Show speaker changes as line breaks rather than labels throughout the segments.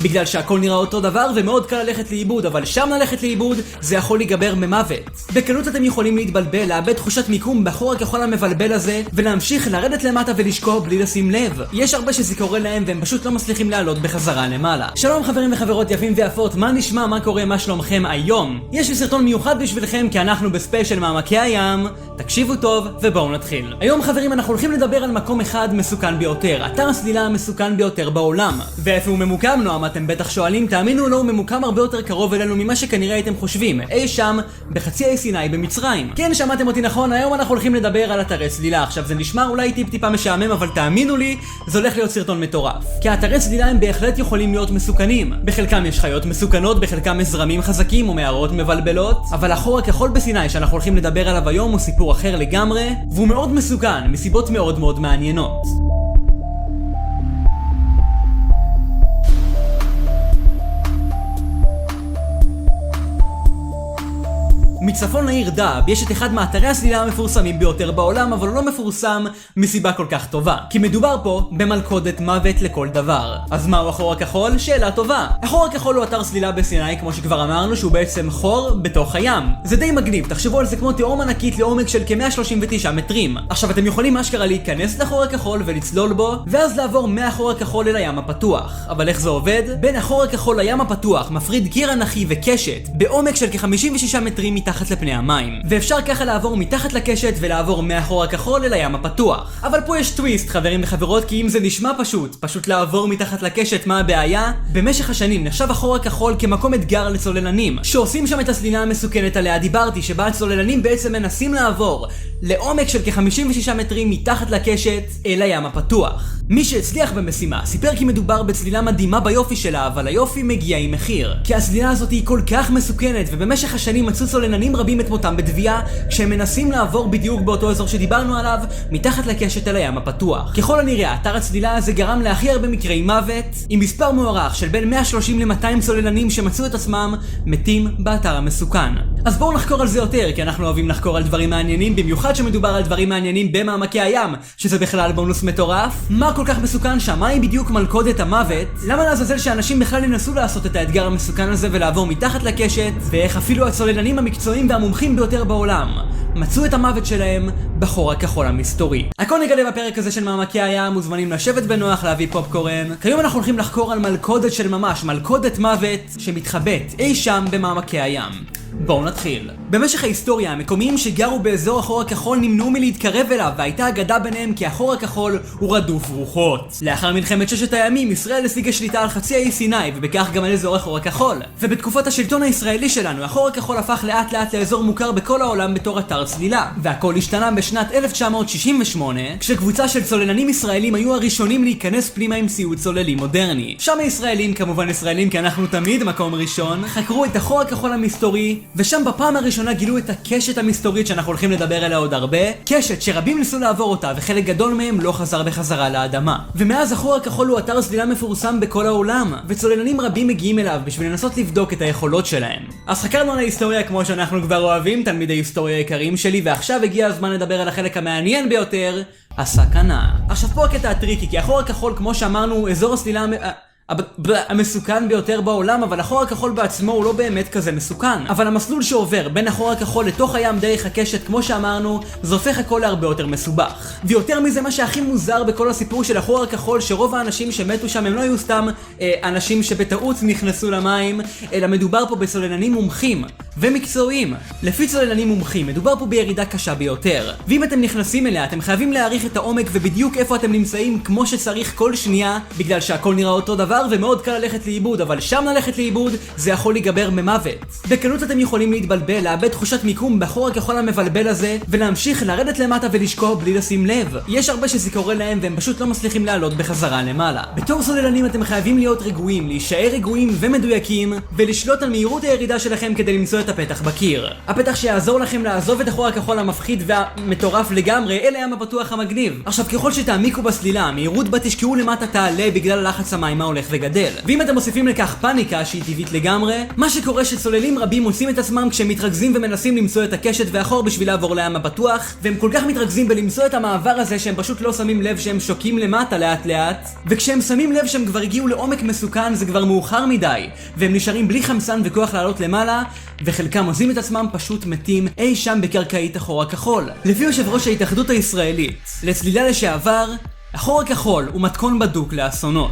בגלל שהכל נראה אותו דבר ומאוד קל ללכת לאיבוד, אבל שם ללכת לאיבוד זה יכול להיגבר ממוות. בקלות אתם יכולים להתבלבל, לאבד תחושת מיקום בחור הכחול המבלבל הזה ולהמשיך לרדת למטה ולשקוע בלי לשים לב. יש הרבה שזה קורה להם והם פשוט לא מצליחים לעלות בחזרה למעלה. שלום חברים וחברות יפים ויפות, מה נשמע, מה קורה, מה שלומכם היום? יש לי סרטון מיוחד בשבילכם כי אנחנו בספיישל מעמקי הים. תקשיבו טוב ובואו נתחיל. היום חברים אנחנו הולכים לדבר על מקום אחד מסוכן ביותר, אתר הסלילה המסוכן ביותר בעולם. ואיפה הוא ממוקם, נועם? אתם בטח שואלים. תאמינו לו, הוא ממוקם הרבה יותר קרוב אלינו ממה שכנראה הייתם חושבים, אי שם בחצי האי סיני במצרים. כן, שמעתם אותי נכון, היום אנחנו הולכים לדבר על אתרי סלילה. עכשיו זה נשמע אולי טיפה משעמם, אבל תאמינו לי, זה הולך להיות סרטון מטורף. כי אתרי סלילה הם בהחלט יכולים להיות מסוכנים. בחלקם יש חיות מסוכנות, בחלקם יש זרמים חזקים או מערות מבלבלות, אבל החור הכחול בסיני שאנחנו הולכים לדבר עליו היום הוא סיפור אחר לגמרי, והוא מאוד מסוכן מסיבות מאוד מאוד מעניינות. מצפון לעיר דאב יש את אחד מאתרי הסלילה המפורסמים ביותר בעולם, אבל הוא לא מפורסם מסיבה כל כך טובה. כי מדובר פה במלכודת מוות לכל דבר. אז מהו החור הכחול? שאלה טובה. החור הכחול הוא אתר סלילה בסיני, כמו שכבר אמרנו, שהוא בעצם חור בתוך הים. זה די מגניב, תחשבו על זה כמו תהום ענקית לעומק של כ-139 מטרים. עכשיו אתם יכולים אשכרה להיכנס לחור הכחול ולצלול בו, ואז לעבור מהחור הכחול אל הים הפתוח. אבל איך זה עובד? בין החור הכחול לים הפתוח מפריד קיר אנכי וקשת בעומק של כ-56 מטרים מתחת לפני המים, ואפשר ככה לעבור מתחת לקשת ולעבור מהחור הכחול אל הים הפתוח. אבל פה יש טוויסט חברים וחברות, כי אם זה נשמע פשוט לעבור מתחת לקשת, מה הבעיה? במשך השנים נחשב החור הכחול כמקום אתגר לצוללנים שעושים שם את הסלילה המסוכנת עליה דיברתי, שבה הצוללנים בעצם מנסים לעבור לעומק של כ-56 מטרים מתחת לקשת אל הים הפתוח. מי שהצליח במשימה סיפר כי מדובר בצלילה מדהימה ביופי שלה, אבל היופי מגיע עם מחיר, כי הסלילה הזאת היא כל כך מסוכנת, ובמשך השנים מצאו צוללנים רבים את מותם בדבייה כשהם מנסים לעבור בדיוק באותו אזור שדיברנו עליו, מתחת לקשת אל הים הפתוח. ככל הנראה אתר הצלילה הזה גרם להכי הרבה מקרי מוות, עם מספר מוערך של בין 130 ל-200 צוללנים שמצאו את עצמם מתים באתר המסוכן. אז בואו נחקור על זה יותר, כי אנחנו אוהבים לחקור על דברים מעניינים, במיוחד שמדובר על דברים מעניינים במעמקי הים, שזה בכלל בונוס מטורף. מה כל כך מסוכן שם? מהי בדיוק מלכודת המוות? למה לעזאזל שאנשים בכלל ינסו לעשות את האתגר המסוכן הזה ולעבור מתחת לקשת? ואיך אפילו הצוללנים המקצועיים והמומחים ביותר בעולם מצאו את המוות שלהם בחור הכחול המסתורי. הכל נגלה בפרק הזה של מעמקי הים, מוזמנים לשבת בנוח, להביא פופקורן. כיום אנחנו הולכים לחקור על מלכודת של ממש, מלכודת מוות שמתחבאת אי שם במעמקי הים. בואו נתחיל. במשך ההיסטוריה, המקומיים שגרו באזור החור הכחול נמנעו מלהתקרב אליו, והייתה אגדה ביניהם כי החור הכחול הוא רדוף רוחות. לאחר מלחמת ששת הימים, ישראל השיגה שליטה על חצי האי סיני, ובכך גם על אזור החור הכחול. ובתקופת השלטון הישראלי שלנו, החור הכחול הפך לאט לאט לאזור מוכר בכל העולם בתור אתר צלילה. והכל השתנה בשנת 1968, כשקבוצה של צוללנים ישראלים היו הראשונים להיכנס פנימה עם ציוד צוללים מודרני. שם הישראלים, כמובן ישראלים כי אנחנו תמיד מקום ראשון, חקרו את החור הכחול המסתורי, ושם בפעם הראשונה גילו את הקשת המסתורית שאנחנו הולכים לדבר עליה עוד הרבה. קשת שרבים ניסו לעבור אותה וחלק גדול מהם לא חזר בחזרה לאדמה. ומאז החור הכחול הוא אתר סלילה מפורסם בכל העולם, וצוללנים רבים מגיעים אליו בשביל לנסות לבדוק את היכולות שלהם. אז חקרנו על ההיסטוריה כמו שאנחנו כבר אוהבים, תלמידי היסטוריה יקרים שלי, ועכשיו הגיע הזמן לדבר על החלק המעניין ביותר, הסכנה. עכשיו פה הקטע הטריקי, כי החור הכחול כמו שאמרנו אזור הסלילה המסוכן ביותר בעולם, אבל החור הכחול בעצמו הוא לא באמת כזה מסוכן. אבל המסלול שעובר בין החור הכחול לתוך הים דרך הקשת, כמו שאמרנו, זה הופך הכל להרבה יותר מסובך. ויותר מזה, מה שהכי מוזר בכל הסיפור של החור הכחול, שרוב האנשים שמתו שם הם לא היו סתם אנשים שבטעות נכנסו למים, אלא מדובר פה בצוללנים מומחים ומקצועיים. לפי צוללנים מומחים מדובר פה בירידה קשה ביותר, ואם אתם נכנסים אליה אתם חייבים להעריך את העומק ובדיוק איפה אתם נמצאים כמו שצריך כל שנייה, בגלל שהכל נראה אותו דבר ומאוד קל ללכת לאיבוד, אבל שם ללכת לאיבוד זה יכול להיגבר ממוות. בקלות אתם יכולים להתבלבל, לאבד תחושת מיקום בחור הכחול המבלבל הזה ולהמשיך לרדת למטה ולשקוע בלי לשים לב. יש הרבה שזה קורה להם והם פשוט לא מצליחים לעלות בחזרה למעלה. בתור צוללנים אתם חייבים להיות רגועים, להישאר רגועים ומדויקים ולשלוט על מהירות הירידה שלכם כדי למצוא את הפתח בקיר. הפתח שיעזור לכם לעזוב את החור הכחול המפחיד והמטורף לגמרי אל הים הפתוח המגניב. עכשיו ככל שתעמיקו בסלילה, המהירות בה תשקעו למטה תעלה בגלל לחץ המים ההולך הולך וגדל. ואם אתם מוסיפים לכך פאניקה שהיא טבעית לגמרי, מה שקורה שצוללים רבים מוצאים את עצמם כשהם מתרכזים ומנסים למצוא את הקשת והחור בשביל לעבור לים הפתוח, והם כל כך מתרכזים בלמצוא את המעבר הזה שהם פשוט לא שמים לב שהם שוקים למטה לאט לאט, וכשהם שמים לב שהם כבר הגיעו לעומק מסוכן זה כבר מאוחר מדי, והם נשארים בלי חמצן וכוח לעלות למעלה, וחלקם עוזים את עצמם פשוט מתים אי שם בקרקעית החור הכחול. לפי יושב ראש ההתאחדות הישראלית לצלילה לשעבר, החור הכחול הוא מתכון בדוק לאסונות.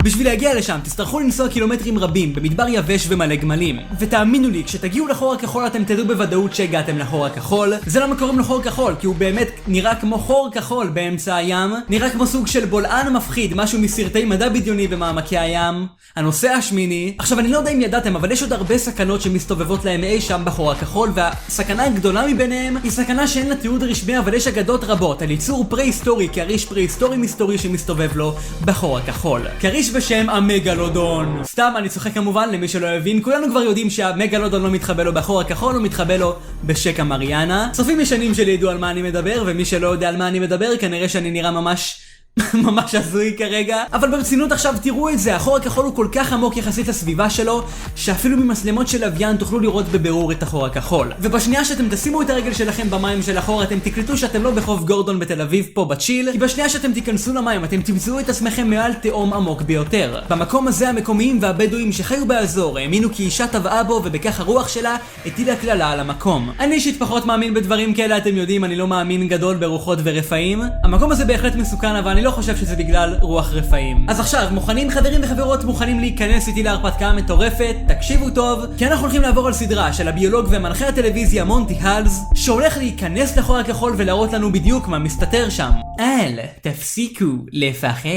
בשביל להגיע לשם תצטרכו לנסוע קילומטרים רבים במדבר יבש ומלא גמלים. ותאמינו לי, כשתגיעו לחור הכחול אתם תדעו בוודאות שהגעתם לחור הכחול. זה למה קוראים לו חור כחול, כי הוא באמת נראה כמו חור כחול באמצע הים. נראה כמו סוג של בולען מפחיד, משהו מסרטי מדע בדיוני במעמקי הים. הנושא השמיני. עכשיו אני לא יודע אם ידעתם, אבל יש עוד הרבה סכנות שמסתובבות להם אי שם בחור הכחול, והסכנה הגדולה מביניהם היא סכנה שאין לה תיעוד רשמי, אבל יש אגדות רבות על ייצור פרה-היסטורי, כריש פרה-היסטורי מסתורי שמסתובב לו בחור הכחול. כריש בשם המגלודון. סתם, אני צוחק כמובן, למי שלא הבין, כולנו כבר יודעים שהמגלודון לא מתחבא לו בחור הכחול, הוא מתחבא לו בשקע מריאנה. צופים ישנים שלי ידעו על מה אני מדבר, ומי שלא יודע על מה אני מדבר, כנראה שאני נראה ממש הזוי כרגע. אבל ברצינות עכשיו תראו את זה, החור הכחול הוא כל כך עמוק יחסית לסביבה שלו, שאפילו ממצלמות של לוויין תוכלו לראות בבירור את החור הכחול. ובשנייה שאתם תשימו את הרגל שלכם במים של החור, אתם תקלטו שאתם לא בחוף גורדון בתל אביב פה בצ'יל, כי בשנייה שאתם תיכנסו למים אתם תמצאו את עצמכם מעל תהום עמוק ביותר. במקום הזה המקומיים והבדואים שחיו באזור האמינו כי אישה טבעה בו, ובכך הרוח שלה הטילה כללה על המקום. אני אישית פחות מאמין בדברים כאלה, אתם יודעים, אני לא מאמין גדול ברוחות ורפאים. המקום הזה בהחלט מסוכן, אבל אני לא חושב שזה בגלל רוח רפאים. אז עכשיו, מוכנים חברים וחברות, מוכנים להיכנס איתי להרפתקה מטורפת? תקשיבו טוב, כי אנחנו הולכים לעבור על סדרה של הביולוג ומנחה הטלוויזיה מונטי הלס, שהולך להיכנס לחור הכחול ולהראות לנו בדיוק מה מסתתר שם. אל תפסיקו לפחד.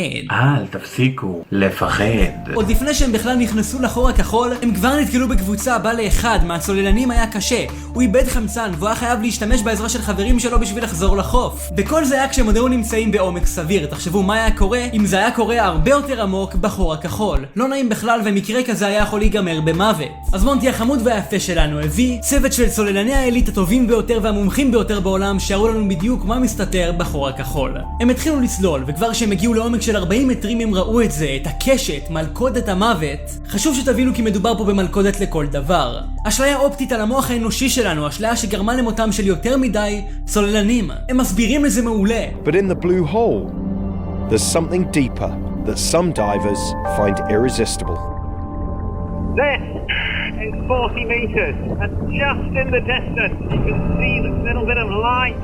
עוד לפני שהם בכלל נכנסו לחור הכחול, הם כבר נתקלו בקבוצה בה לאחד מהצוללנים היה קשה. הוא איבד חמצן והוא היה חייב להשתמש בעזרה של חברים שלו בשביל לחזור לחוף. וכל זה היה כשהם עוד היו נמצאים בעומק סביר. תחשבו מה היה קורה אם זה היה קורה הרבה יותר עמוק בחור הכחול. לא נעים בכלל, ומקרה כזה היה יכול להיגמר במוות. אז מונטי החמוד והיפה שלנו הביא צוות של צוללני העילית הטובים ביותר והמומחים ביותר בעולם, שהראו לנו בדיוק מה מסתתר בחור הכחול. הם התחילו לצלול, וכבר שהם הגיעו לעומק של 40 מטרים הם ראו את זה, את הקשת, מלכודת המוות. חשוב שתבינו כי מדובר פה במלכודת לכל דבר. אשליה אופטית על המוח האנושי שלנו, אשליה שגרמה למותם של יותר מדי צוללנים. הם מסבירים לזה מעולה.
But in the blue hole, there's something deeper that some divers find irresistible.
This is 40 meters, and just in the distance you can see the little bit of light,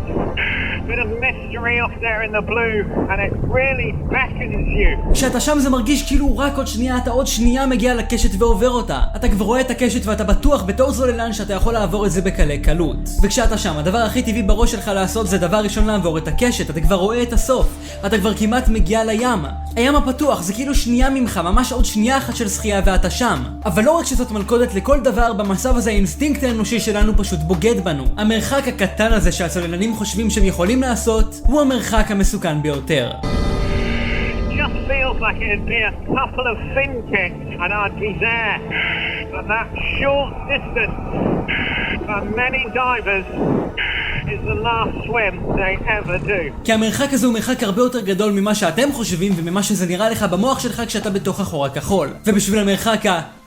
bit of mystery up there in the blue, and it really beckons you.
כשאתה שם זה מרגיש כאילו רק עוד שנייה, אתה עוד שנייה מגיע לקשת ועובר אותה. אתה כבר רואה את הקשת ואתה בטוח בתור צוללן שאתה יכול לעבור את זה בקלי קלות. וכשאתה שם, הדבר הכי טבעי בראש שלך לעשות זה דבר ראשון לעבור את הקשת. אתה כבר רואה את הסוף, אתה כבר כמעט מגיע לים. הים הפתוח זה כאילו שנייה ממך, ממש עוד שנייה אחת של שחייה ואתה שם. אבל לא רק שזאת מלכודת לכל דבר, במצב הזה האינסטינקט האנושי שלנו פשוט בוגד בנו. המרחק הקטן הזה שהצוללנים חושבים שהם יכולים לעשות, הוא המרחק המסוכן ביותר.
Just feels like it'd be a couple of fin kicks and I'd be there. But that short distance for many divers is the last swim they ever do.
כי המרחק הזה הוא מרחק הרבה יותר גדול ממה שאתם חושבים וממה שזה נראה לך במוח שלך כשאתה בתוך החור הכחול. ובשביל המרחק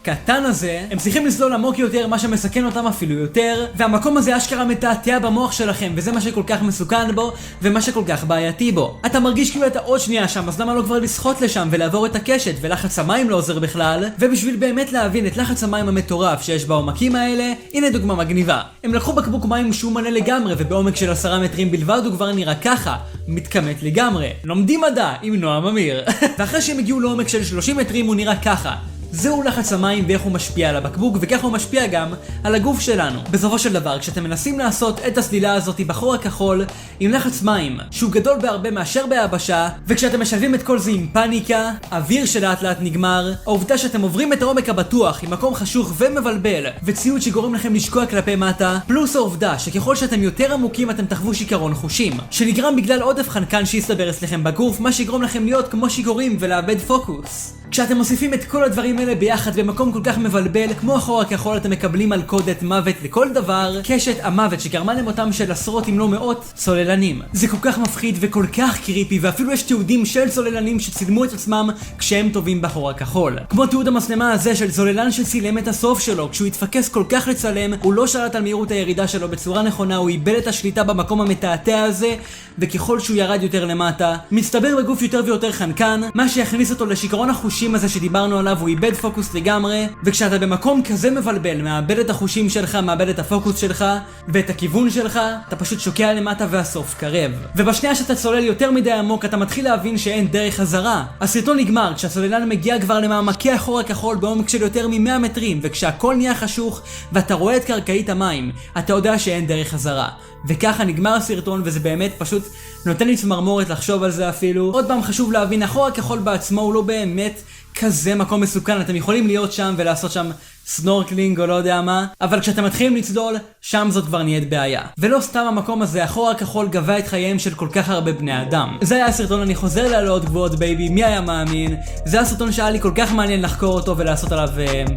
הקטן הזה, הם צריכים לסלול עמוק יותר, מה שמסכן אותם אפילו יותר, והמקום הזה אשכרה מתעתע במוח שלכם, וזה מה שכל כך מסוכן בו, ומה שכל כך בעייתי בו. אתה מרגיש כאילו אתה עוד שנייה שם, אז למה לא כבר לשחות לשם ולעבור את הקשת, ולחץ המים לא עוזר בכלל? ובשביל באמת להבין את לחץ המים המטורף שיש בעומקים האלה, הנה דוגמה מגניבה. הם לקחו בקבוק מים שהוא מלא לגמרי, ובעומק של 10 מטרים בלבד הוא כבר נראה ככה, מתכמת לגמרי. לומדים מדע עם נועם אמיר. ואחרי שהם הגיעו לעומק של 30 מטרים הוא נראה ככה. זהו לחץ המים ואיך הוא משפיע על הבקבוק, וכך הוא משפיע גם על הגוף שלנו. בסופו של דבר, כשאתם מנסים לעשות את הסלילה הזאת בחור הכחול עם לחץ מים שהוא גדול בהרבה מאשר ביבשה, וכשאתם משלבים את כל זה עם פאניקה, אוויר שלאט לאט נגמר, העובדה שאתם עוברים את העומק הבטוח עם מקום חשוך ומבלבל וציוד שגורם לכם לשקוע כלפי מטה, פלוס העובדה שככל שאתם יותר עמוקים אתם תחוו שיכרון חושים שנגרם בגלל עודף חנקן שיסתבר אצלכם בגוף, מה שיגרום לכם להיות כמו שיכורים ולאבד פוקוס. כשאתם מוסיפים את כל הדברים האלה ביחד במקום כל כך מבלבל, כמו החור הכחול, אתם מקבלים מלכודת מוות לכל דבר, קשת המוות שגרמה למותם של עשרות אם לא מאות צוללנים. זה כל כך מפחיד וכל כך קריפי, ואפילו יש תיעודים של צוללנים שצילמו את עצמם כשהם טובים בחור הכחול. כמו תיעוד המצלמה הזה של צוללן שצילם את הסוף שלו, כשהוא התפקס כל כך לצלם, הוא לא שלט על מהירות הירידה שלו בצורה נכונה, הוא איבד את השליטה במקום המתעתע הזה, וככל שהוא ירד יותר למטה, מצטבר בגוף יותר ויותר חנקן, מה שיכניס אותו לשיכרון החושים הזה שדיברנו עליו, הוא איבד פוקוס לגמרי, וכשאתה במקום כזה מבלבל, מאבד את החושים שלך, מאבד את הפוקוס שלך, ואת הכיוון שלך, אתה פשוט שוקע למטה והסוף קרב. ובשנייה שאתה צולל יותר מדי עמוק, אתה מתחיל להבין שאין דרך חזרה. הסרטון נגמר כשהצוללן מגיע כבר למעמקי החור הכחול בעומק של יותר מ-100 מטרים, וכשהכל נהיה חשוך ואתה רואה את קרקעית המים, אתה יודע שאין דרך חזרה. וככה נגמר הסרטון, וזה באמת פשוט נותן לי צמרמורת לחשוב על זה אפילו. עוד פעם חשוב להבין, החור הכחול בעצמו הוא לא באמת כזה מקום מסוכן, אתם יכולים להיות שם ולעשות שם סנורקלינג או לא יודע מה, אבל כשאתם מתחילים לצלול, שם זאת כבר נהיית בעיה. ולא סתם המקום הזה, החור הכחול גבה את חייהם של כל כך הרבה בני אדם. זה היה הסרטון, אני חוזר לעלות גבוהות בייבי, מי היה מאמין? זה הסרטון שהיה לי כל כך מעניין לחקור אותו ולעשות עליו,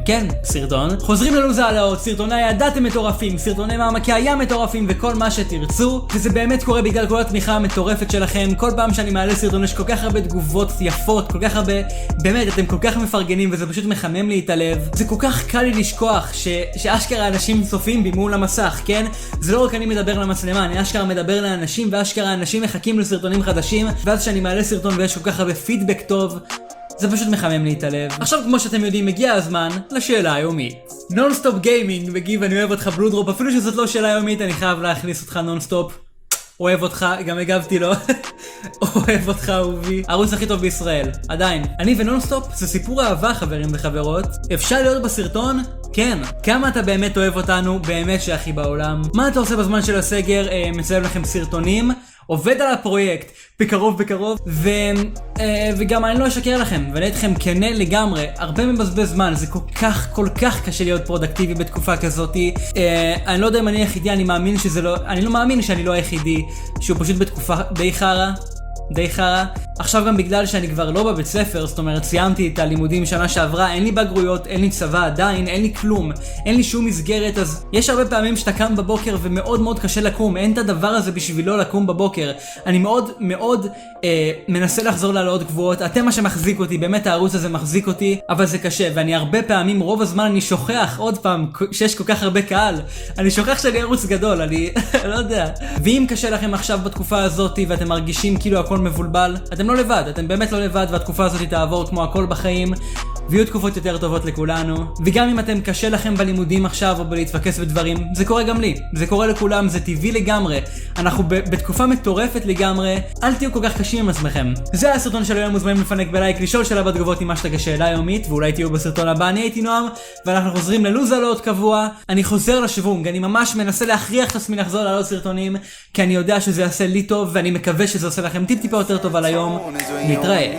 כן, סרטון. חוזרים ללוז העלאות, סרטוני הידעתם מטורפים, סרטוני מעמקי הים מטורפים וכל מה שתרצו, וזה באמת קורה בגלל כל התמיכה המטורפת שלכם. כל פעם שאני מעלה סרטון יש כל כך הרבה תגובות יפות, כל כך הרבה, באמת אתם כל כך מפרגנים וזה פשוט מחמם לי את הלב. זה כל כך קל לי לשכוח שאשכרה אנשים צופים בי מול המסך, כן? זה לא רק אני מדבר למצלמה, אני אשכרה מדבר לאנשים, ואשכרה אנשים מחכים לסרטונים חדשים, ואז שאני מעלה סרטון ויש כל כך הרבה פידבק טוב, זה פשוט מחמם לי את הלב. עכשיו כמו שאתם יודעים, מגיע הזמן לשאלה היומית. נונסטופ גיימינג מגיב, אני אוהב אותך בלודרופ, אפילו שזאת לא שאלה יומית, אני חייב להכניס אותך נונסטופ. אוהב אותך, גם הגבתי לו. אוהב אותך אהובי. הערוץ הכי טוב בישראל, עדיין. אני ונונסטופ זה סיפור אהבה, חברים וחברות. אפשר להיות בסרטון? כן. כמה אתה באמת אוהב אותנו, באמת שהכי בעולם. מה אתה עושה בזמן של הסגר? מצלם לכם סרטונים, עובד על הפרויקט בקרוב, וגם אני לא אשקר לכם, ואני אתכם כנה לגמרי, הרבה מבזבז זמן, זה כל כך קשה להיות פרודקטיבי בתקופה כזאת. אני לא יודע אם אני היחידי, אני לא מאמין שאני לא היחידי, שהוא פשוט בתקופה די חרה. עכשיו גם בגלל שאני כבר לא בבית ספר, זאת אומרת סיימתי את הלימודים שנה שעברה, אין לי בגרויות, אין לי צבא עדיין, אין לי כלום, אין לי שום מסגרת, אז יש הרבה פעמים שאתה קם בבוקר ומאוד מאוד קשה לקום, אין את הדבר הזה בשבילו לקום בבוקר. אני מאוד מנסה לחזור לעלות גבוהות, אתם מה שמחזיק אותי, באמת הערוץ הזה מחזיק אותי, אבל זה קשה, ואני הרבה פעמים, רוב הזמן אני שוכח, עוד פעם, שיש כל כך הרבה קהל, אני שוכח שאני ערוץ גדול, אני לא יודע. ואם קשה לכם עכשיו בתקופה הזאת ואתם מרגישים כאילו הכל מבולבל, אתם לא לבד, אתם באמת לא לבד, והתקופה הזאת תעבור כמו הכל בחיים, ויהיו תקופות יותר טובות לכולנו. וגם אם אתם קשה לכם בלימודים עכשיו או בלהתפקס בדברים, זה קורה גם לי, זה קורה לכולם, זה טבעי לגמרי. אנחנו בתקופה מטורפת לגמרי, אל תהיו כל כך קשים עם עצמכם. זה היה הסרטון של היום, מוזמנים לפנק בלייק, לשאול שאלה בתגובות עם השטג השאלה יומית, ואולי תהיו בסרטון הבא. אני הייתי נועם, ואנחנו חוזרים ללוז העלות קבוע. אני חוזר לשוונג, אני ממש מנסה להכריח את עצמי לחזור לעלות סרטונים, כי אני יודע שזה יעשה לי טוב, ואני מקווה שזה עושה לכם טיפ-טיפה יותר טוב על היום. נתראה.